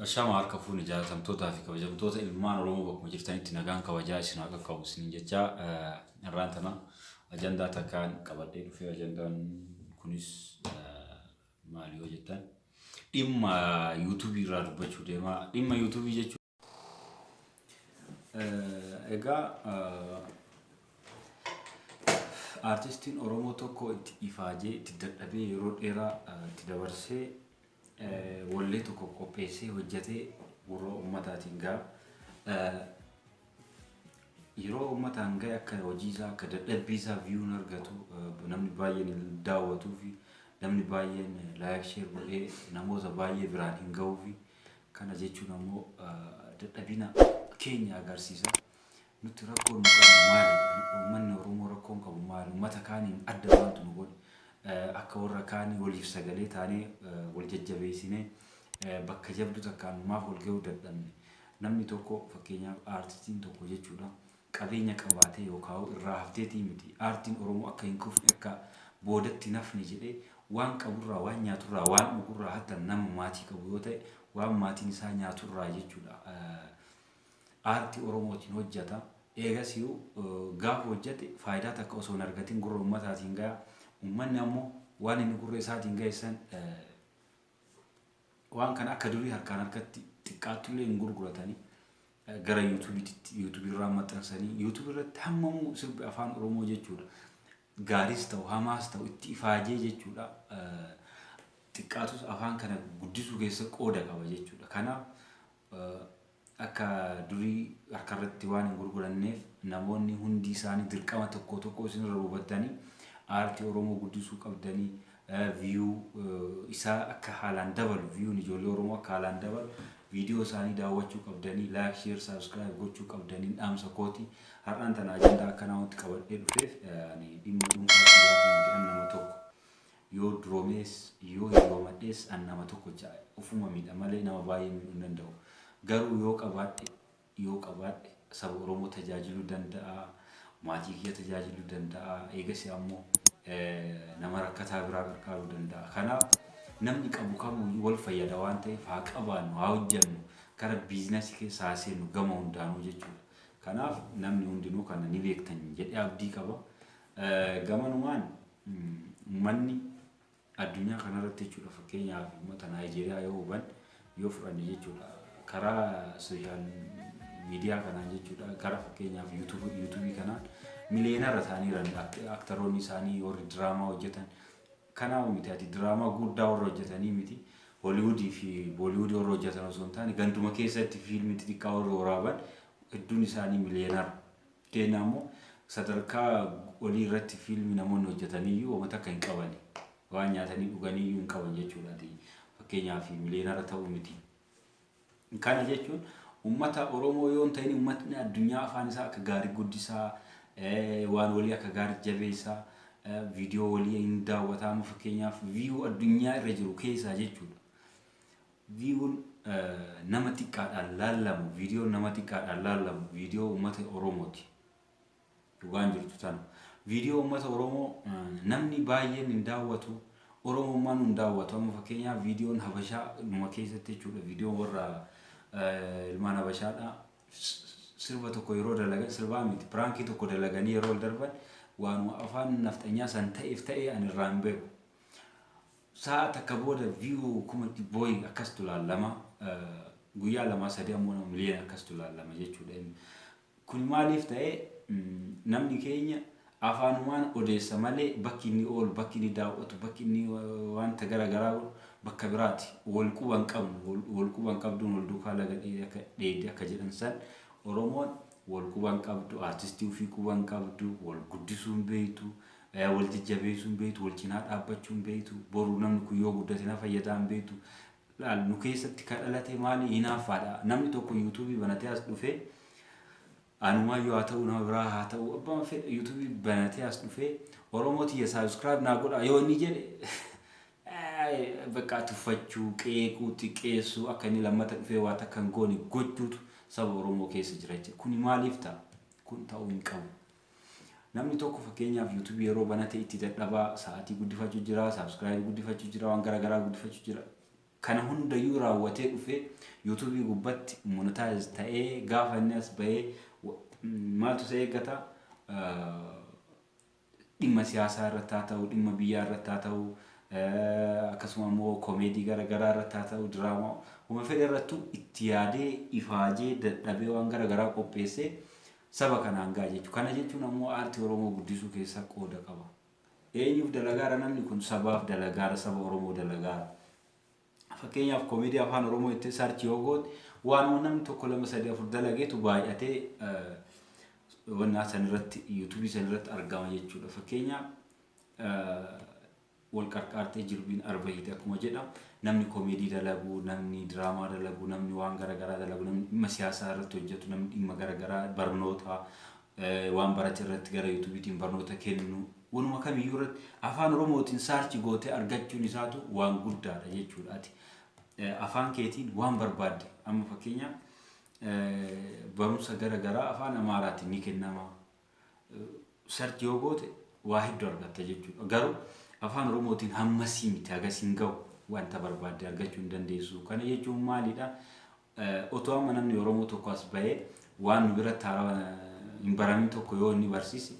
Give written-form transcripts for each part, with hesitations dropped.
Ashama harka fuuni jaatamtoota fi kabajamtoota ilmaan Oromoo bakkuma jirtanitti nagaan kabajaa isin akka qabu isin jecha irraan tana ajandaa takkaan qabadhee dhufee ajandaan kunis maali yoo jettan dhimma YouTube irraa dubbachuu deema. Dhimma YouTube jechuun egaa artistiin Oromoo tokko itti ifaajee itti dadhabee yeroo dheeraa itti dabarsee wallee tokko qopheessee hojjetee warra ummataatiin gaa yeroo ummataan gaa akka hojii isaa akka dadhabbii isaa view argatu namni baay'een daawwatuu fi namni baay'een like share godhee namoota baay'ee biraan hin ga'uu fi kana jechuun ammoo dadhabina keenya agarsiisa. Nuti rakkoon nu qabu maali? Uummanni Oromoo rakkoon qabu maali? Uummata kaaniin adda baantu nu godhe. Akka warra kaanii waliif sagalee taanee wal jajjabeessinee bakka jabdu takkaan maaf wal ga'uu dadhabne. Namni tokko fakkeenyaaf aartistiin tokko jechuudha qabeenya qabaatee yookaan irraa hafteetii miti. Aartiin Oromoo akka hin kufne akka boodatti nafne jedhee waan qaburraa waan nyaaturraa waan dhugurraa hatta nama maatii qabu yoo ta'e waan maatiin isaa nyaaturraa jechuudha. Aartii Oromootiin hojjeta. Eegas yoo gaafa hojjete faayidaa takka osoo hin argatin gurra ummataatiin ga'a. Uummanni ammoo waan inni gurra isaatiin geessan waan kana akka durii harkaan harkatti xiqqaatullee hin gurguratanii gara YouTube irraa maxxansanii YouTube irratti hammamuu sirbi afaan Oromoo jechuudha. Gaaris ta'u hamaas ta'u itti ifaajee jechuudha. Xiqqaatus afaan kana guddisuu keessa qooda qaba jechuudha. Kanaaf akka durii harkarratti waan hin gurguranneef namoonni hundi isaanii dirqama tokko tokko isinirra hubatanii aartii Oromoo guddisuu qabdanii view isaa akka haalaan dabalu view ijoollee Oromoo akka haalaan dabalu viidiyoo isaanii daawwachuu qabdanii like share subscribe gochuu qabdanii dhaamsa kooti har'aan tana ajandaa akka namooti qabadhee dhufeef ani dhimma dhuunfaa nama tokko yoo duroomees yoo hiroomadhees nama tokko ufuma miidha malee nama baay'ee miidhuu hin danda'u. Garuu yoo qabaadhe saba Oromoo tajaajiluu danda'a, maatii kiyya tajaajiluu danda'a, eegas ammoo nama rakkataa biraa gargaaruu danda'a. Kanaaf namni qabu kamuu wal fayyada waan ta'eef haa qabaannu haa hojjennu kara biizinasii keessa haa seennu gama hundaanuu jechuudha. Kanaaf namni hundinuu kana ni beektan jedhee abdii qaba. Gamanumaan manni addunyaa kanarratti jechuudha fakkeenyaaf uummata Naayijeeriyaa yoo huban yoo fudhanne jechuudha. Karaa social media kanaan jechuudha karaa fakkeenyaaf YouTube kanaan miliyeenarra ta'anii jiran aktaroonni isaanii warri diraamaa hojjetan kanaaf miti ati diraamaa guddaa warra hojjetanii miti Hollywood fi Bollywood warra hojjetan osoo hin taane ganduma keessatti fiilmii xixiqqaa warra waraaban hedduun isaanii miliyeenarra. Keenyaa immoo sadarkaa olii irratti fiilmii namoonni hojjetaniyyuu uummata akka hin qabani waan nyaatanii dhuganiyyuu hin qaban jechuudha. Fakkeenyaaf miliyeenarra ta'uu miti. Kana jechuun uummata Oromoo yoo ta'in uummatni addunyaa afaan isaa akka gaarii guddisaa waan walii akka gaarii jabeessaa viidiyoo walii hin daawwatamu fakkeenyaaf view addunyaa irra jiru keessaa jechuudha. Viewun nama xiqqaadhaan laallamu viidiyoo nama xiqqaadhaan laallamu viidiyoo uummata Oromooti. Dhugaan jirtu tana. Viidiyoo uummata Oromoo namni baay'een hin daawwatu Oromummaan hin daawwatu amma fakkeenyaaf viidiyoon Habashaa numa keessatti jechuudha viidiyoo warra ilmaan Habashaadha sirba tokko yeroo dalagan sirbaa miti pranki tokko dalaganii yeroo darban waan afaan naftanyaa san ta'eef ta'ee ani irraan beeku sa'a takka booda view kuma boy akkas tulaalama guyyaa lama sadii ammoo miliyoona akkas tulaalama jechuudha. Kun maaliif ta'ee namni keenya afaanumaan odeessa malee bakki inni ool bakki inni daawwatu bakki inni wanta garagaraa bakka biraati wal quban qabduun wal duukaa laga dheedee akka jedhan san Oromoon wal quban qabdu artistii ofii quban qabdu wal guddisuun beektu wal jajjabeessuun beektu wal cinaa dhaabbachuun beektu boru namni kun yoo guddate na fayyadaan beektu nu keessatti kan dhalate maali hinaafaadha. Namni tokko YouTube banatee as dhufee anuma yoo haa ta'u nama biraa haa ta'u abbaan fedha YouTube banatee as dhufee Oromooti subscribe naa godha yoo inni jedhe bakka tuffachuu qeequu xiqqeessuu akka inni lammata dhufee waa takka hin goone gochuutu saba Oromoo keessa jira jechuudha. Kuni maaliif ta'a? Kun ta'uu hin qabu. Namni tokko fakkeenyaaf YouTube yeroo banatee itti dadhabaa sa'aatii guddifachuu jira, subscribe guddifachuu jira, waan garagaraa guddifachuu jira. kana hundayyuu raawwatee dhufee YouTube gubbatti monetize ta'ee gaafa inni as bahee maaltu isa eeggata dhimma siyaasaa irratti haa ta'u dhimma biyyaa irratti haa ta'u akkasuma immoo komeedii garagaraa irratti haa ta'u diraamaa uma fedhe irratti itti yaadee ifaajee dadhabee waan garagaraa qopheessee saba kanaan gaa jechuudha. Kana jechuun ammoo aartii Oromoo guddisuu keessaa qooda qaba. Eenyuuf dalagaara namni kun sabaaf dalagaara saba Oromoo dalagaara. Fakkeenyaaf komeedii afaan Oromoo itti saarchi yoo goote waan namni tokko lama sadii afur dalageetu baay'atee wanna san irratti YouTube san irratti argama jechuudha. Fakkeenyaaf wal qarqaartee jirbiin arba'ite akkuma jedhamu namni komeedii dalagu, namni diraamaa dalagu, namni waan garagaraa dalagu, namni dhimma siyaasaa irratti hojjetu, namni dhimma garagaraa barnoota waan barate irratti gara YouTubetiin barnoota kennu wanuma kamiyyuu irratti afaan Oromootiin saarchi gootee argachuun isaatu waan guddaadha jechuudha. Afaan keetiin waan barbaadde amma fakkeenyaaf barumsa garagaraa afaan Amaaraatiin ni kennama. Saarchi yoo goote waa hedduu argatta jechuudha. Garuu afaan Oromootiin hammasii miti agasiin gahu wanta barbaadde argachuu hin dandeessu. Kana jechuun maalidha? Otoo amma namni Oromoo tokko as bahee waan nu biratti haaraa hin baramin tokko yoo inni barsiise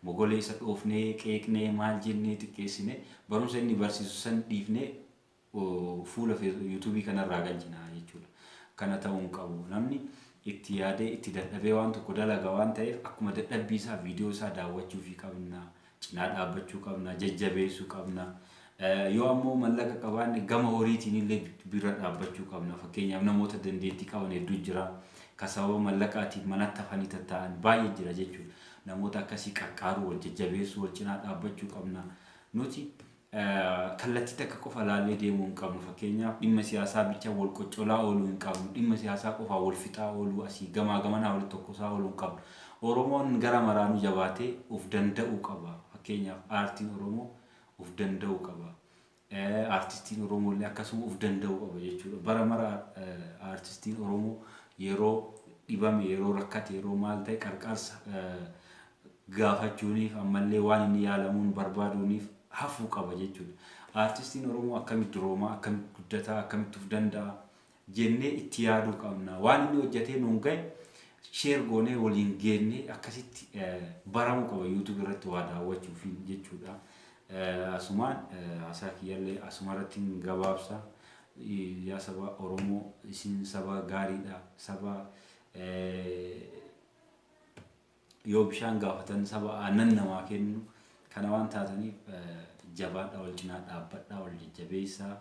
mogolee isa dhoofnee qeeqnee maal jennee xiqqeessine barumsa inni barsiisu san dhiifnee fuula YouTube kanarraa galchina jechuudha. Kana ta'uu hin qabu. Namni itti yaadee itti dadhabee waan tokko dalaga waan ta'eef akkuma dadhabbii isaa viidiyoo isaa daawwachuu fi qabna. Cinaa dhaabbachuu qabna, jajjabeessuu qabna. Yoo ammoo mallaqa qabaanne gama horiitiin illee bira dhaabbachuu qabna. Fakkeenyaaf namoota dandeettii qaban hedduu jira. Kasababa mallaqaatiin manatti hafanii taa'an baay'ee jira jechuudha. Namoota akkasii qaqqaaruu wal jajjabeessuu wal cinaa dhaabbachuu qabna. Nuti kallattii takka qofa laallee deemuu hin qabnu. Fakkeenyaaf dhimma siyaasaa bicha wal qoccolaa ooluu hin qabnu. Dhimma siyaasaa qofa wal fixaa ooluu asii gamaa gamanaa wal tokkosaa ooluu hin qabnu. Oromoon gara maraanuu jabaatee of danda'uu qaba. Fakkeenyaaf aartiin Oromoo of danda'uu qaba. Aartistiin Oromoo illee akkasuma of danda'uu qaba jechuudha. Bara mara aartistiin Oromoo yeroo dhibame yeroo rakkate yeroo maal ta'e qarqarsa gaafachuuniif ammallee waan inni yaalamuun barbaaduuniif hafuu qaba jechuudha. Aartistiin Oromoo akkamitti duroomaa akkamitti guddataa akkamitti of danda'a jennee itti yaaduu qabna. Waan inni hojjetee nuun gahe share goonee waliin geennee akkasitti baramuu qaba YouTube irratti waa daawwachuuf jechuudha. Asumaan haasaa kiyyallee asumarratti gabaabsa. Yaa saba Oromoo isin saba gaariidha. Saba yoo bishaan gaafatan saba aannan namaa kennu. Kana waan taataniif jabaadha wal cinaa dhaabbadha wal jajjabeessaa.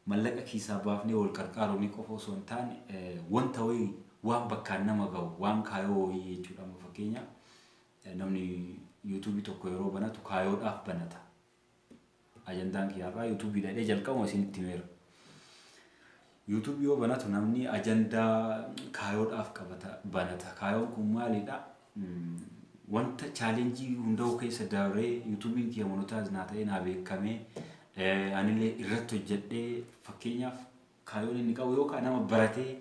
Mallaqa keessaa baafnee wal qarqaaruu ni qofa osoo hin taane wanta wayii waan bakkaan nama gahu waan kaayoo wayii jechuudha. Fakkeenyaaf namni YouTube tokko yeroo banatu kaayoodhaaf banata. Ajandaan kiyyaarraa YouTube dhadhee jalqabuma isinitti himeera. YouTube yoo banatu namni ajandaa kaayoodhaaf banata. Kaayoon kun maalidha? Wanta challenge hunda'u keessa dabree YouTubein kiyya monetize naa ta'ee naa beekamee anillee irratti hojjedhee fakkeenyaaf kaayoon inni qabu yookaan nama baratee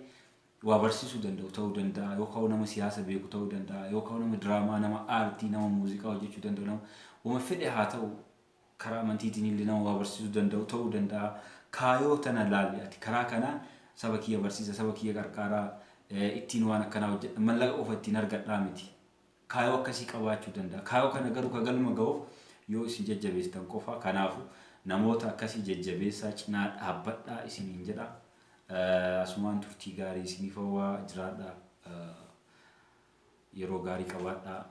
waa barsiisuu danda'u ta'uu danda'a yookaan nama siyaasa beeku ta'uu danda'a yookaan nama diraamaa nama aartii nama muuziqaa hojjechuu danda'u nama uma fedhe haa ta'u karaa amantiitiin illee nama waa barsiisuu danda'u ta'uu danda'a. Kaayoo tana laalli ati karaa kanaan saba kiyya barsiisa saba kiyya qarqaaraa ittiin waan akkanaa hojjedha mallaqa qofa ittiin argadhaa miti. Kaayoo akkasii qabaachuu danda'a. Kaayoo kana garuu ka galma ga'uuf yoo isin jajjabeessitan qofa. Kanaafu namoota akkasii jajjabeessaa cinaa dhaabbadhaa isiniin jedha. Asumaan turtii gaarii isiniif hawwaa jiraadhaa. Yeroo gaarii qabaadhaa.